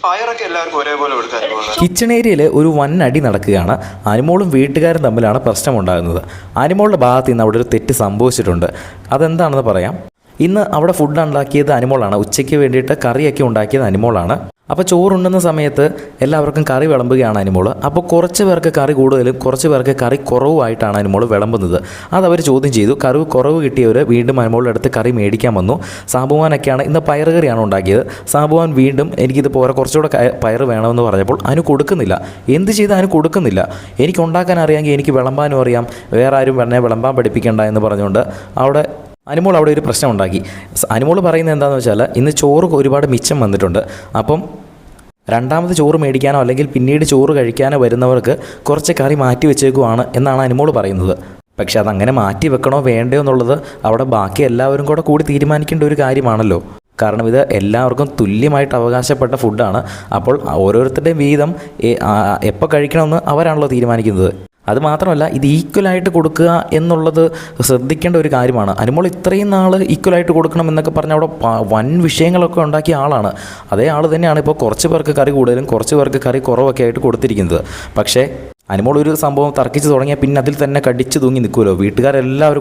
പയറൊക്കെ എല്ലാവർക്കും ഒരേപോലെ കൊടുക്കാൻ. കിച്ചൺ ഏരിയയിൽ ഒരു വൻ അടി നടക്കുകയാണ്. അനുമോളും വീട്ടുകാരും തമ്മിലാണ് പ്രശ്നമുണ്ടാകുന്നത്. അനുമോളുടെ ഭാഗത്ത് നിന്ന് അവിടെ ഒരു തെറ്റ് സംഭവിച്ചിട്ടുണ്ട്. അതെന്താണെന്ന് പറയാം. ഇന്ന് അവിടെ ഫുഡ് ഉണ്ടാക്കിയത് അനുമോളാണ്. ഉച്ചയ്ക്ക് വേണ്ടിയിട്ട് കറിയൊക്കെ ഉണ്ടാക്കിയത് അനുമോളാണ്. അപ്പോൾ ചോറുണ്ടുന്ന സമയത്ത് എല്ലാവർക്കും കറി വിളമ്പുകയാണ് അനുമോൾ. അപ്പോൾ കുറച്ച് പേർക്ക് കറി കൂടുതലും കുറച്ച് പേർക്ക് കറി കുറവുമായിട്ടാണ് അനുമോൾ വിളമ്പുന്നത്. അതവർ ചോദ്യം ചെയ്തു. കറി കുറവ് കിട്ടിയവർ വീണ്ടും അനുമോളുടെ അടുത്ത് കറി മേടിക്കാൻ വന്നു. സാബുവാനൊക്കെയാണ് ഇന്ന് പയർ കറിയാണ് ഉണ്ടാക്കിയത്. സാബുവാൻ വീണ്ടും എനിക്കിത് പോരാ, കുറച്ചുകൂടെ പയർ വേണമെന്ന് പറഞ്ഞപ്പോൾ അനു കൊടുക്കുന്നില്ല. എന്ത് ചെയ്താൽ അനു കൊടുക്കുന്നില്ല. എനിക്ക് ഉണ്ടാക്കാൻ അറിയാമെങ്കിൽ എനിക്ക് വിളമ്പാനും അറിയാം, വേറെ ആരും എന്നെ വിളമ്പാൻ പഠിപ്പിക്കേണ്ട എന്ന് പറഞ്ഞുകൊണ്ട് അനുമോൾ അവിടെ ഒരു പ്രശ്നം ഉണ്ടാക്കി. അനുമോൾ പറയുന്നത് എന്താണെന്ന് വെച്ചാൽ ഇന്ന് ചോറ് ഒരുപാട് മിച്ചം വന്നിട്ടുണ്ട്. അപ്പം രണ്ടാമത് ചോറ് മേടിക്കാനോ അല്ലെങ്കിൽ പിന്നീട് ചോറ് കഴിക്കാനോ വരുന്നവർക്ക് കുറച്ച് കറി മാറ്റി വെച്ചേക്കുവാണ് എന്നാണ് അനുമോൾ പറയുന്നത്. പക്ഷെ അതങ്ങനെ മാറ്റി വെക്കണോ വേണ്ടയോ എന്നുള്ളത് അവിടെ ബാക്കി എല്ലാവരും കൂടി തീരുമാനിക്കേണ്ട ഒരു കാര്യമാണല്ലോ. കാരണം ഇത് എല്ലാവർക്കും തുല്യമായിട്ട് അവകാശപ്പെട്ട ഫുഡാണ്. അപ്പോൾ ഓരോരുത്തരുടെയും വീതം എപ്പോൾ കഴിക്കണമെന്ന് അവരാണല്ലോ തീരുമാനിക്കുന്നത്. അതുമാത്രമല്ല, ഇത് ഈക്വലായിട്ട് കൊടുക്കുക എന്നുള്ളത് ശ്രദ്ധിക്കേണ്ട ഒരു കാര്യമാണ്. അനുമോൾ ഇത്രയും നാൾ ഈക്വലായിട്ട് കൊടുക്കണം എന്നൊക്കെ പറഞ്ഞാൽ അവിടെ വൻ വിഷയങ്ങളൊക്കെ ഉണ്ടാക്കിയ ആളാണ്. അതേ ആൾ തന്നെയാണ് ഇപ്പോൾ കുറച്ച് പേർക്ക് കറി കൂടുതലും കുറച്ച് പേർക്ക് കറി കുറവൊക്കെ ആയിട്ട് കൊടുത്തിരിക്കുന്നത്. പക്ഷേ അനുമോൾ ഒരു സംഭവം തർക്കിച്ച് തുടങ്ങിയാൽ പിന്നെ അതിൽ തന്നെ കടിച്ചു തൂങ്ങി നിൽക്കുമല്ലോ. വീട്ടുകാരെല്ലാവരും